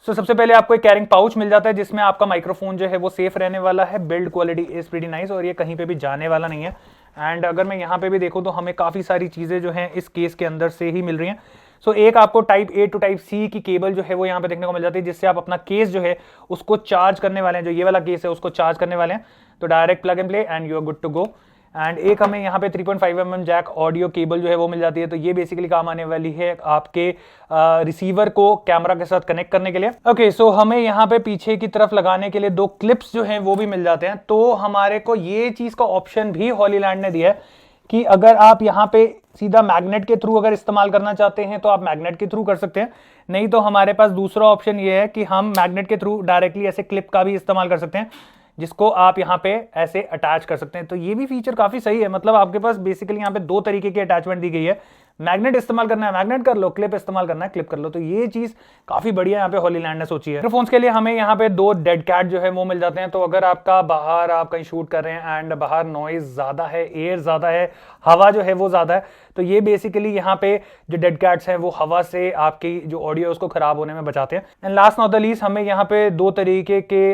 सबसे पहले आपको एक कैरिंग पाउच मिल जाता है जिसमें आपका माइक्रोफोन जो है वो सेफ रहने वाला है। Build quality is pretty nice और ये कहीं पे भी जाने वाला नहीं है। एंड अगर मैं यहाँ पे भी देखूँ तो हमें काफ़ी सारी चीज़ें जो हैं इस केस के अंदर से ही मिल रही हैं। एक आपको type A to type C की केबल जो है वो यहाँ पे देखने को मिल जाती है, जिससे आप अपना केस जो है उसको चार्ज करने वाले हैं, जो ये वाला केस है उसको चार्ज करने वाले हैं। तो direct plug and play and you are good to go. And एक हमें यहाँ पे 3.5 जैक ऑडियो केबल जो है वो मिल जाती है। तो ये बेसिकली काम आने वाली है आपके रिसीवर को कैमरा के साथ कनेक्ट करने के लिए। ओके, सो हमें यहाँ पे पीछे की तरफ लगाने के लिए 2 क्लिप्स जो हैं वो भी मिल जाते हैं। तो हमारे को ये चीज का ऑप्शन भी हॉलीलैंड ने दिया है कि अगर आप यहाँ पे सीधा मैग्नेट के थ्रू अगर इस्तेमाल करना चाहते हैं तो आप मैग्नेट के थ्रू कर सकते हैं, नहीं तो हमारे पास दूसरा ऑप्शन ये है कि हम मैग्नेट के थ्रू डायरेक्टली ऐसे क्लिप का भी इस्तेमाल कर सकते हैं, जिसको आप यहाँ पे ऐसे अटैच कर सकते हैं। तो ये भी फीचर काफी सही है। मतलब आपके पास बेसिकली यहाँ पे 2 तरीके की अटैचमेंट दी गई है। मैग्नेट इस्तेमाल करना है मैग्नेट कर लो, क्लिप इस्तेमाल करना है क्लिप कर लो। तो ये चीज काफी बढ़िया यहाँ पे हॉलीलैंड ने सोची है। माइक्रोफोन्स के लिए हमें यहाँ पे 2 डेड कैट जो है वो मिल जाते हैं। तो अगर आपका बाहर आप कहीं शूट कर रहे हैं एंड बाहर नॉइज ज्यादा है, एयर ज्यादा है, हवा जो है वो ज्यादा है, तो ये बेसिकली यहाँ पे जो डेड कैट्स हैं वो हवा से आपकी जो ऑडियो है उसको खराब होने में बचाते हैं। And last not the least हमें यहाँ पे 2 तरीके के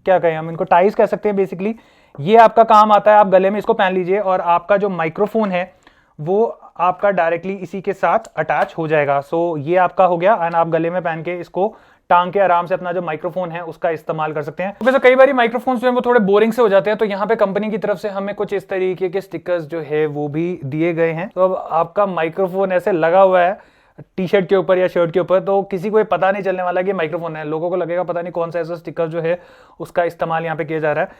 क्या कहें हम इनको, टाइज कह सकते हैं बेसिकली। ये आपका काम आता है, आप गले में इसको पहन लीजिए और आपका जो माइक्रोफोन है वो आपका डायरेक्टली इसी के साथ अटैच हो जाएगा। ये आपका हो गया एंड आप गले में पहन के इसको टांग के आराम से अपना जो माइक्रोफोन है उसका इस्तेमाल कर सकते हैं। वैसे कई बार माइक्रोफोन्स जो है वो थोड़े बोरिंग से हो जाते हैं, तो यहाँ पे कंपनी की तरफ से हमें कुछ इस तरीके के स्टिकर्स जो है वो भी दिए गए हैं। तो अब आपका माइक्रोफोन ऐसे लगा हुआ है टी शर्ट के ऊपर या शर्ट के ऊपर, तो किसी को पता नहीं चलने वाला कि माइक्रोफोन है। लोगों को लगेगा पता नहीं कौन सा ऐसा स्टिकर जो है उसका इस्तेमाल यहाँ पे किया जा रहा है।